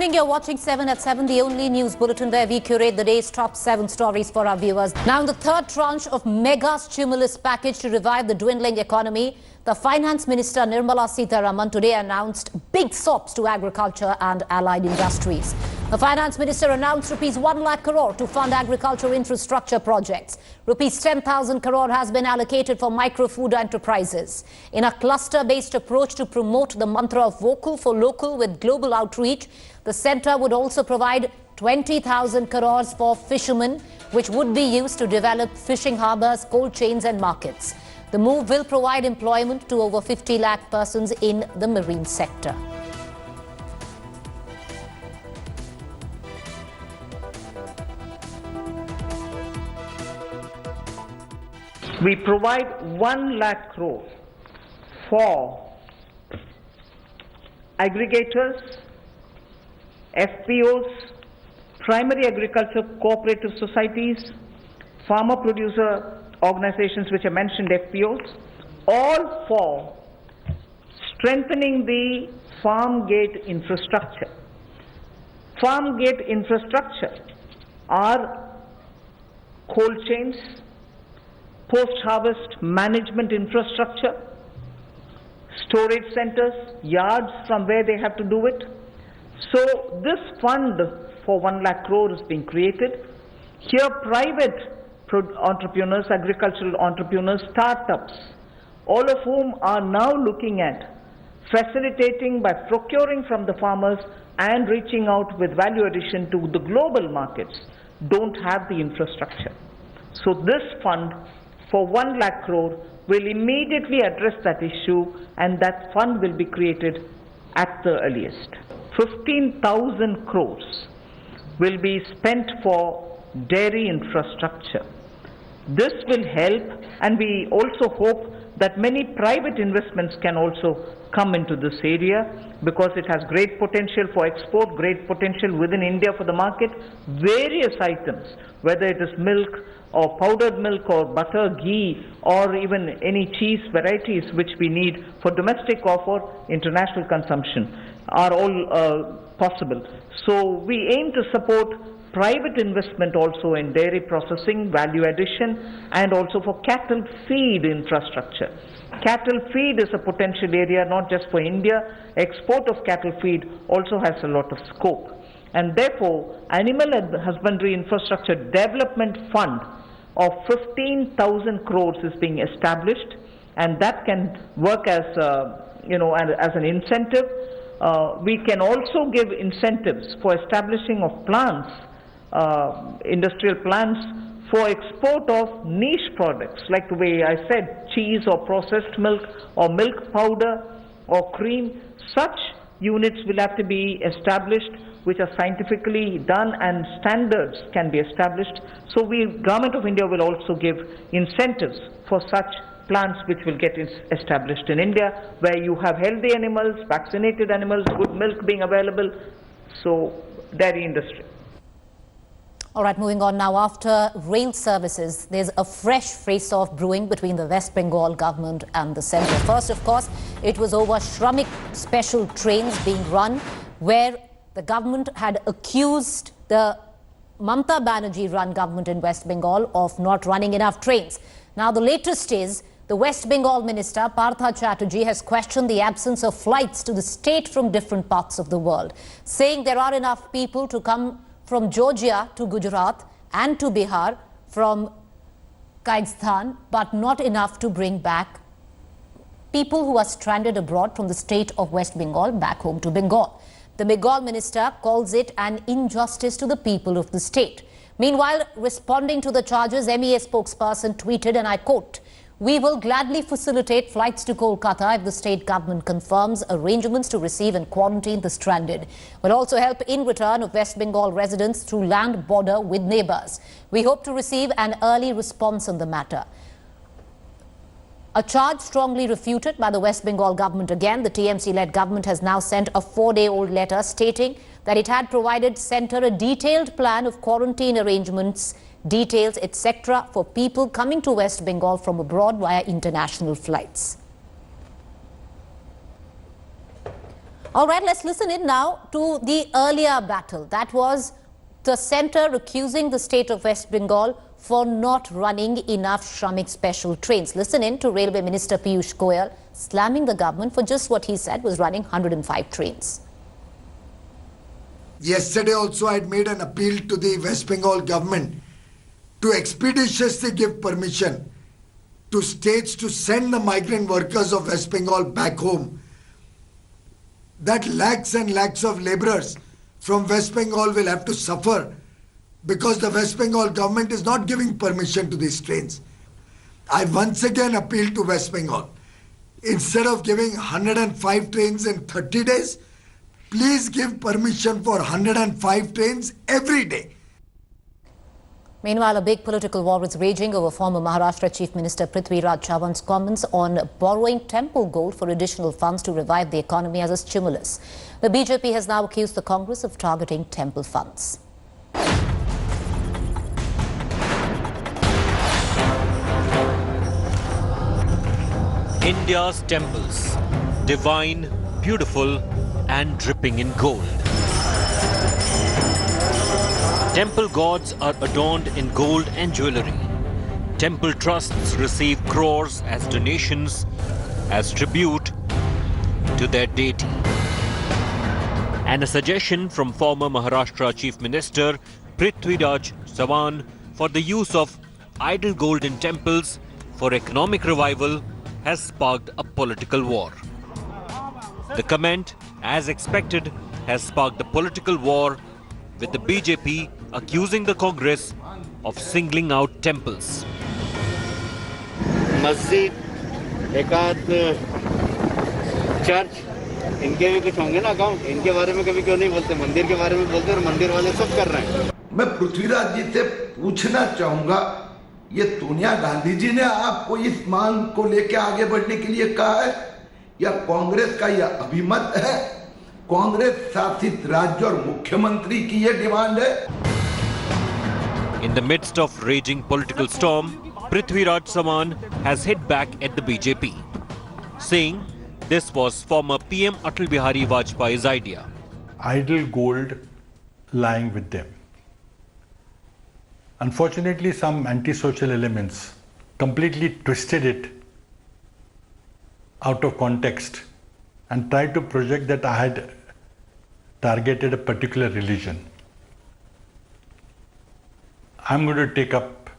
Good evening, you're watching 7 at 7, the only news bulletin where we curate the day's top 7 stories for our viewers. Now, in the third tranche of mega stimulus package to revive the dwindling economy, the Finance Minister Nirmala Sitharaman today announced big sops to agriculture and allied industries. The Finance Minister announced rupees 1 lakh crore to fund agriculture infrastructure projects. Rupees 10,000 crore has been allocated for micro-food enterprises. In a cluster-based approach to promote the mantra of vocal for local with global outreach, the centre would also provide 20,000 crores for fishermen, which would be used to develop fishing harbours, cold chains and markets. The move will provide employment to over 50 lakh persons in the marine sector. We provide 1 lakh crore for aggregators, FPOs, primary agriculture cooperative societies, farmer producer organizations which I mentioned, FPOs, all for strengthening the farm gate infrastructure. Farm gate infrastructure are cold chains, post-harvest management infrastructure, storage centers, yards from where they have to do it. So this fund for 1 lakh crore is being created. Here private entrepreneurs, agricultural entrepreneurs, startups, all of whom are now looking at facilitating by procuring from the farmers and reaching out with value addition to the global markets, don't have the infrastructure. So this fund for 1 lakh crore will immediately address that issue, and that fund will be created at the earliest. 15,000 crores will be spent for dairy infrastructure. This will help, and we also hope that many private investments can also come into this area because it has great potential for export, great potential within India for the market. Various items, whether it is milk or powdered milk or butter, ghee, or even any cheese varieties which we need for domestic or for international consumption, are all possible. So we aim to support private investment also in dairy processing, value addition, and also for cattle feed infrastructure. Cattle feed is a potential area not just for India. Export of cattle feed also has a lot of scope. And therefore, Animal Husbandry Infrastructure Development Fund of 15,000 crores is being established, and that can work as as an incentive. We can also give incentives for establishing of plants, industrial plants for export of niche products, like the way I said, cheese or processed milk or milk powder or cream. Such units will have to be established which are scientifically done, and standards can be established. So Government of India will also give incentives for such plants which will get established in India, where you have healthy animals, vaccinated animals, good milk being available. So dairy industry. All right, moving on now. After rail services, there's a fresh face-off brewing between the West Bengal government and the centre. First, of course, it was over Shramik special trains being run, where the government had accused the Mamata Banerjee-run government in West Bengal of not running enough trains. Now, the latest is the West Bengal Minister, Partha Chatterjee, has questioned the absence of flights to the state from different parts of the world, saying there are enough people to come from Georgia to Gujarat and to Bihar from Kyrgyzstan, but not enough to bring back people who are stranded abroad from the state of West Bengal back home to Bengal. The Bengal minister calls it an injustice to the people of the state. Meanwhile, responding to the charges, MEA spokesperson tweeted, and I quote, "We will gladly facilitate flights to Kolkata if the state government confirms arrangements to receive and quarantine the stranded. We'll also help in return of West Bengal residents through land border with neighbours. We hope to receive an early response on the matter." A charge strongly refuted by the West Bengal government again. The TMC-led government has now sent a 4-day-old letter stating that it had provided centre a detailed plan of quarantine arrangements, details, etc. for people coming to West Bengal from abroad via international flights. All right, let's listen in now to the earlier battle. That was the centre accusing the state of West Bengal for not running enough Shramik special trains. Listen in to Railway Minister Piyush Goyal slamming the government for just what he said was running 105 trains. Yesterday also I had made an appeal to the West Bengal government to expeditiously give permission to states to send the migrant workers of West Bengal back home. That lakhs and lakhs of labourers from West Bengal will have to suffer because the West Bengal government is not giving permission to these trains. I once again appeal to West Bengal. Instead of giving 105 trains in 30 days, please give permission for 105 trains every day. Meanwhile, a big political war is raging over former Maharashtra Chief Minister Prithviraj Chavan's comments on borrowing temple gold for additional funds to revive the economy as a stimulus. The BJP has now accused the Congress of targeting temple funds. India's temples, divine, beautiful and dripping in gold. Temple gods are adorned in gold and jewellery. Temple trusts receive crores as donations, as tribute to their deity. And a suggestion from former Maharashtra Chief Minister Prithviraj Chavan for the use of idol gold in temples for economic revival has sparked a political war. The comment, as expected, has sparked a political war with the BJP accusing the Congress of singling out temples. मस्जिद, एकाध church, इनके भी कुछ होंगे ना account, इनके बारे में कभी क्यों नहीं बोलते, मंदिर के बारे में बोलते और मंदिर वाले सब कर रहे हैं। मैं पृथ्वीराज जी से पूछना चाहूंगा, ये सोनिया गांधी जी ने आपको इस मांग को लेकर आगे बढ़ने के लिए कहा है या कांग्रेस का यह अभिमत है, कांग्रेस शासित राज्य और मुख्यमंत्री की यह डिमांड है? In the midst of raging political storm, Prithviraj Chavan has hit back at the BJP, saying this was former PM Atal Bihari Vajpayee's idea. Idle gold lying with them. Unfortunately, some antisocial elements completely twisted it out of context and tried to project that I had targeted a particular religion. I'm going to take up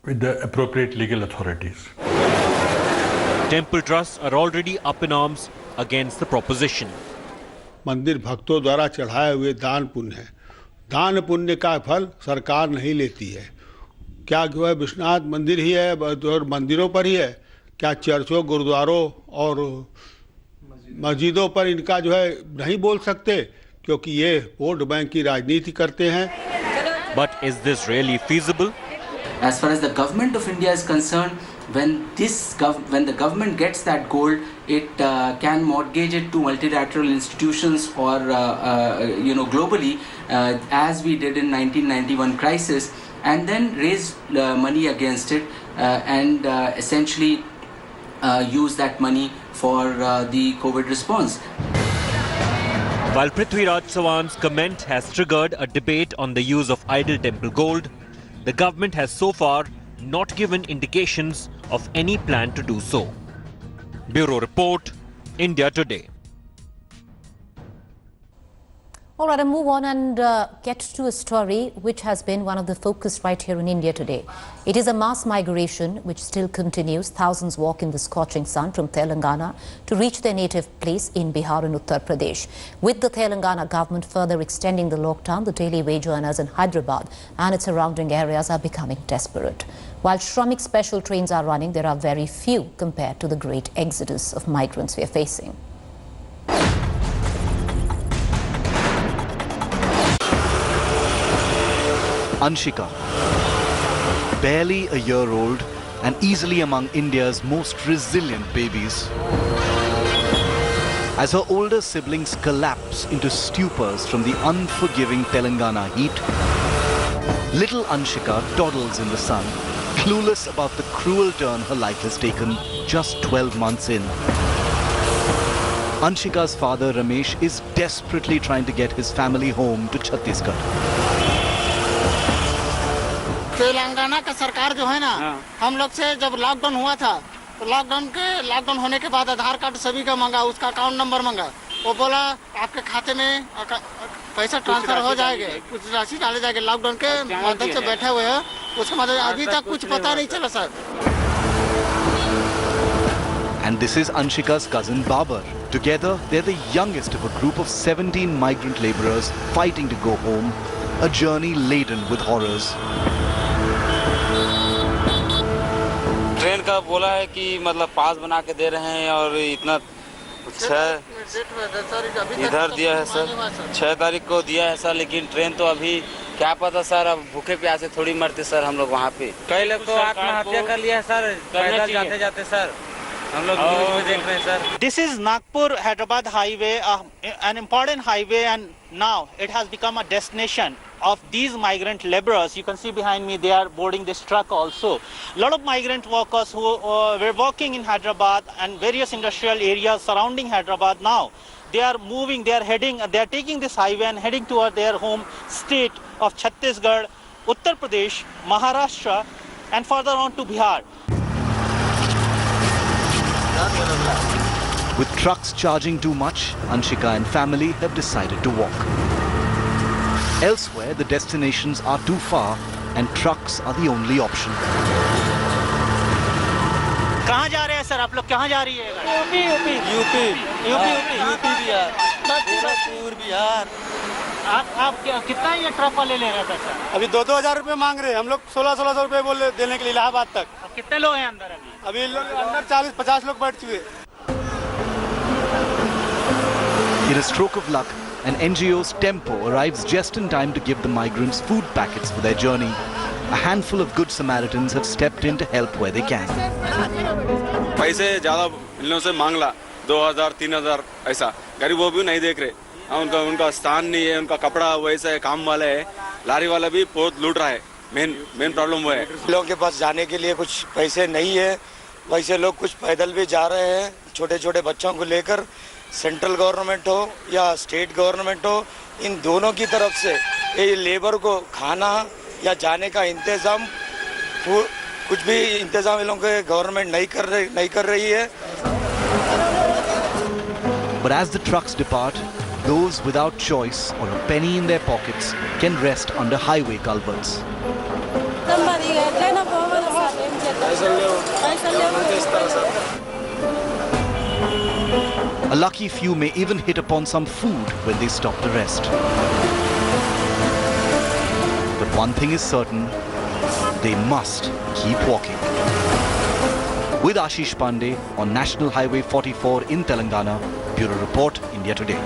with the appropriate legal authorities. Temple trusts are already up in arms against the proposition. मंदिर भक्तों द्वारा चढ़ाए हुए दान पुण्य है, दान पुण्य का फल सरकार नहीं लेती है। क्या जो है विश्वनाथ मंदिर ही है और मंदिरों पर ही है, क्या चर्चों गुरुद्वारों और मस्जिदों पर इनका जो है नहीं बोल सकते, क्योंकि ये वोट बैंक की राजनीति करते हैं। But is this really feasible? As far as the government of India is concerned, when the government gets that gold, it can mortgage it to multilateral institutions or globally, as we did in 1991 crisis, and then raise money against it and essentially use that money for the COVID response. While Prithviraj Chavan's comment has triggered a debate on the use of idol temple gold, the government has so far not given indications of any plan to do so. Bureau Report, India Today. All right, I'll move on and get to a story which has been one of the focus right here in India today. It is a mass migration which still continues. Thousands walk in the scorching sun from Telangana to reach their native place in Bihar and Uttar Pradesh. With the Telangana government further extending the lockdown, the daily wage earners in Hyderabad and its surrounding areas are becoming desperate. While Shramik special trains are running, there are very few compared to the great exodus of migrants we are facing. Anshika, barely a year old and easily among India's most resilient babies. As her older siblings collapse into stupors from the unforgiving Telangana heat, little Anshika dawdles in the sun, clueless about the cruel turn her life has taken just 12 months in. Anshika's father Ramesh is desperately trying to get his family home to Chhattisgarh. Telangana का सरकार जो है ना, हम लोग से जब lockdown हुआ था तो लॉकडाउन होने के बाद आधार कार्ड सभी का मांगा, उसका अकाउंट नंबर मांगा, वो बोला आपके खाते में पैसा ट्रांसफर हो जाएगा, कुछ राशि डाले जाएगा। लॉकडाउन के माध्यम से बैठे हुए हैं, उसके मतलब अभी तक कुछ पता नहीं चला sir. And this is Anshika's cousin Babar. Together, they're the youngest of a group of 17 migrant laborers fighting to go home, a journey laden with horrors. Train का बोला है कि मतलब पास बना के दे रहे हैं और इतना इधर दिया है सर, 6 तारीख को दिया है सर, लेकिन ट्रेन तो अभी क्या पता सर, अब भूखे प्यासे थोड़ी मरते सर हम लोग वहाँ पे। कई लोग तो आत्महत्या कर लिया है सर, पैदल जाते जाते सर, हम लोग न्यूज़ में देख रहे हैं sir. This is Nagpur-Hyderabad highway, an important highway, and now it has become a destination of these migrant laborers. You can see behind me they are boarding this truck also. A lot of migrant workers who were working in Hyderabad and various industrial areas surrounding Hyderabad now. They are moving, they are taking this highway and heading toward their home state of Chhattisgarh, Uttar Pradesh, Maharashtra, and further on to Bihar. With trucks charging too much, Anshika and family have decided to walk. Elsewhere, the destinations are too far and trucks are the only option. कहाँ जा रहे हैं sir आप लोग, कहाँ जा रही है? यूपी बिहार। आप कितना ये ट्रक वाले ले रहे थे सर? अभी 2-2 हज़ार रुपये मांग रहे हैं, हम लोग 1600 रुपये बोल देने के लिए इलाहाबाद तक। कितने लोग हैं अंदर अभी अंदर 40-50 लोग बैठ चुके हैं। In a stroke of luck, an NGO's tempo arrives just in time to give the migrants food packets for their journey. A handful of good Samaritans have stepped in to help where they can. पैसे ज़्यादा इन लोगों से मांग ला, 2000-3000 ऐसा, गरीब वो भी नहीं देख रहे। उनका स्थान नहीं है, उनका कपड़ा वैसा है, काम वाला है, लारी वाला भी बहुत लूट रहा है। मेन प्रॉब्लम वो है। लोगों के पास जाने के लिए कुछ पैसे नहीं है, वैसे लोग कुछ पैदल भी जा रहे हैं, छोटे छोटे बच्चों को लेकर। सेंट्रल गवर्नमेंट हो या स्टेट गवर्नमेंट हो, इन दोनों की तरफ से ये लेबर को खाना या जाने का इंतज़ाम, कुछ भी इंतज़ाम इन लोगों के गवर्नमेंट नहीं कर रही है। But as the trucks depart, those without choice or a penny in their pockets can rest under highway culverts. A lucky few may even hit upon some food when they stop to rest. But one thing is certain, they must keep walking. With Ashish Pandey on National Highway 44 in Telangana, Bureau Report, India Today.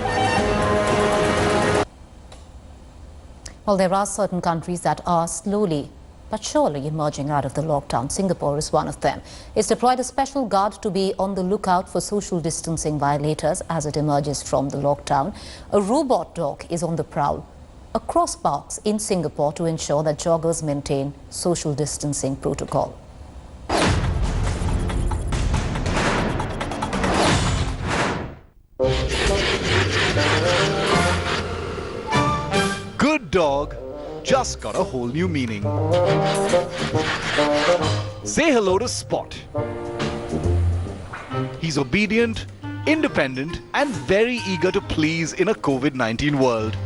Well, there are certain countries that are slowly but surely emerging out of the lockdown. Singapore is one of them. It's deployed a special guard to be on the lookout for social distancing violators as it emerges from the lockdown. A robot dog is on the prowl across parks in Singapore to ensure that joggers maintain social distancing protocol. Good dog just got a whole new meaning. Say hello to Spot. He's obedient, independent, and very eager to please in a COVID-19 world.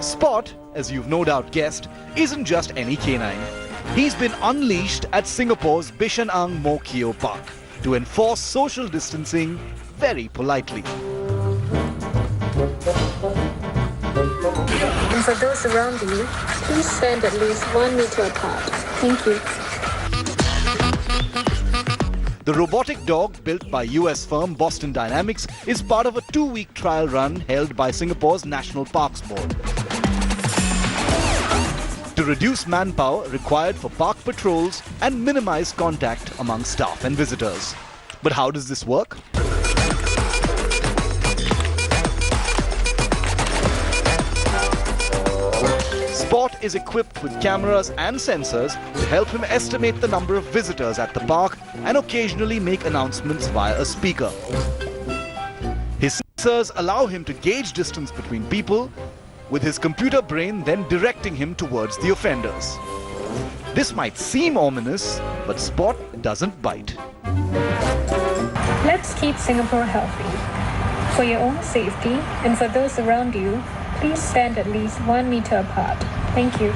Spot, as you've no doubt guessed, isn't just any canine. He's been unleashed at Singapore's Bishan Ang Mo Kio Park to enforce social distancing very politely. And for those around you, please stand at least 1 meter apart. Thank you. The robotic dog, built by US firm Boston Dynamics, is part of a 2-week trial run held by Singapore's National Parks Board. To reduce manpower required for park patrols and minimize contact among staff and visitors. But how does this work? Spot is equipped with cameras and sensors to help him estimate the number of visitors at the park and occasionally make announcements via a speaker. His sensors allow him to gauge distance between people, with his computer brain then directing him towards the offenders. This might seem ominous, but Spot doesn't bite. Let's keep Singapore healthy. For your own safety and for those around you, please stand at least 1 meter apart. Thank you.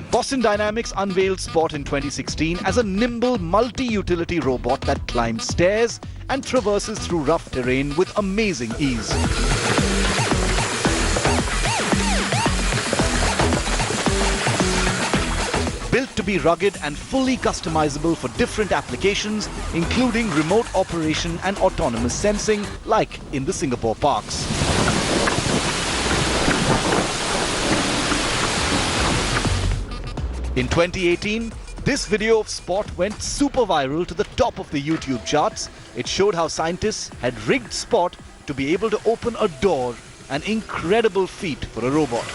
Boston Dynamics unveiled Spot in 2016 as a nimble multi-utility robot that climbs stairs and traverses through rough terrain with amazing ease. Built to be rugged and fully customizable for different applications, including remote operation and autonomous sensing, like in the Singapore parks. In 2018, this video of Spot went super viral to the top of the YouTube charts. It showed how scientists had rigged Spot to be able to open a door, an incredible feat for a robot.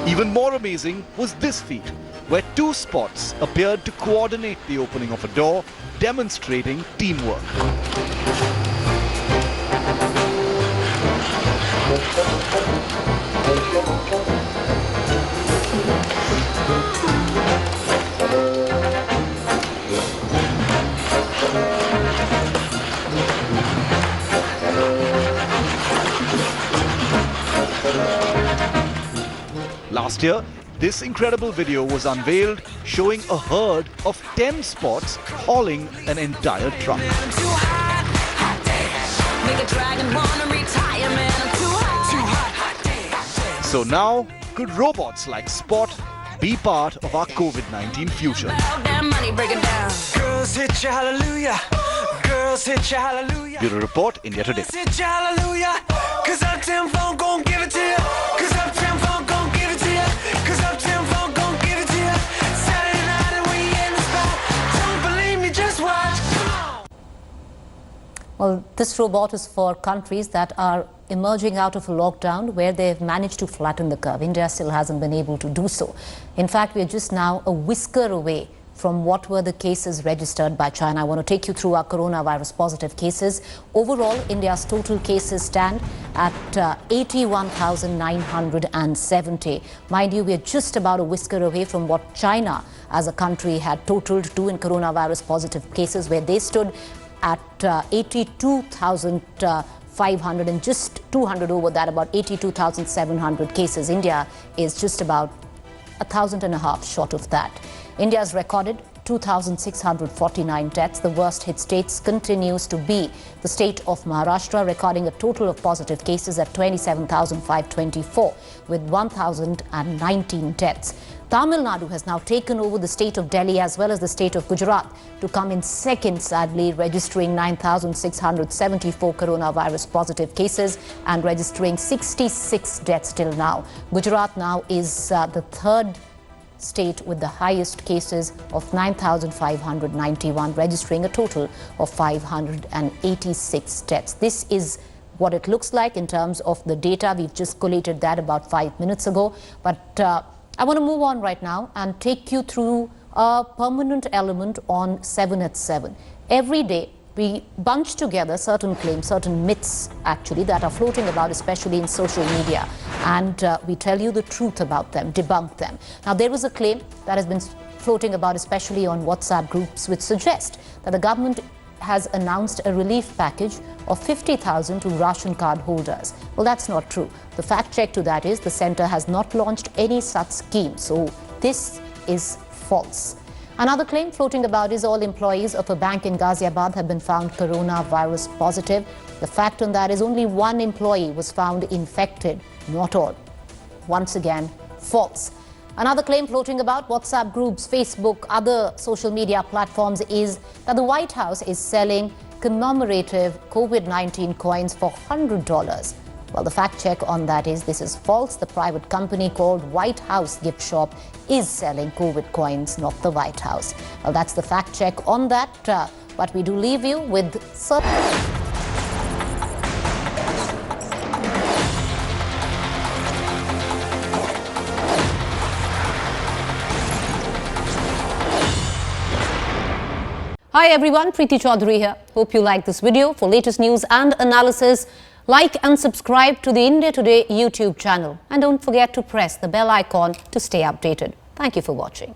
Even more amazing was this feat, where two Spots appeared to coordinate the opening of a door, demonstrating teamwork. Last year, this incredible video was unveiled showing a herd of 10 Spots hauling an entire truck. So now, could robots like Spot be part of our COVID-19 future? Girls hit you hallelujah. Girls hit you hallelujah. Bureau Report, India Today. Hit you hallelujah. 'Cause I'm tenfold gon' give it to you. 'Cause I'm tenfold gon' give it to you. 'Cause I'm tenfold gon' give it to you. Saturday night and we in the spot. Don't believe me, just watch. Well, this robot is for countries that are emerging out of a lockdown where they've managed to flatten the curve. India still hasn't been able to do so. In fact, we are just now a whisker away from what were the cases registered by China. I want to take you through our coronavirus positive cases. Overall, India's total cases stand at 81,970. Mind you, we are just about a whisker away from what China as a country had totaled to in coronavirus positive cases, where they stood at 82,500 and just 200 over that, about 82,700 cases. India is just about 1,500 short of that. India has recorded 2,649 deaths. The worst hit states continues to be the state of Maharashtra, recording a total of positive cases at 27,524 with 1,019 deaths. Tamil Nadu has now taken over the state of Delhi as well as the state of Gujarat to come in second, sadly, registering 9,674 coronavirus positive cases and registering 66 deaths till now. Gujarat now is the third state with the highest cases of 9,591, registering a total of 586 deaths. This is what it looks like in terms of the data. We've just collated that about 5 minutes ago. But I want to move on right now and take you through a permanent element on 7 at 7. Every day, we bunch together certain claims, certain myths actually, that are floating about, especially in social media. And we tell you the truth about them, debunk them. Now, there was a claim that has been floating about, especially on WhatsApp groups, which suggest that the government has announced a relief package of 50,000 to ration card holders. Well, that's not true. The fact check to that is the centre has not launched any such scheme. So this is false. Another claim floating about is all employees of a bank in Ghaziabad have been found coronavirus positive. The fact on that is only one employee was found infected, not all. Once again, false. Another claim floating about WhatsApp groups, Facebook, other social media platforms is that the White House is selling commemorative COVID-19 coins for $100. Well, the fact check on that is this is false. The private company called White House Gift Shop is selling COVID coins, not the White House. Well, that's the fact check on that. But we do leave you with certain... Hi everyone, Preeti Chaudhary here. Hope you like this video. For latest news and analysis, like and subscribe to the India Today YouTube channel. And don't forget to press the bell icon to stay updated. Thank you for watching.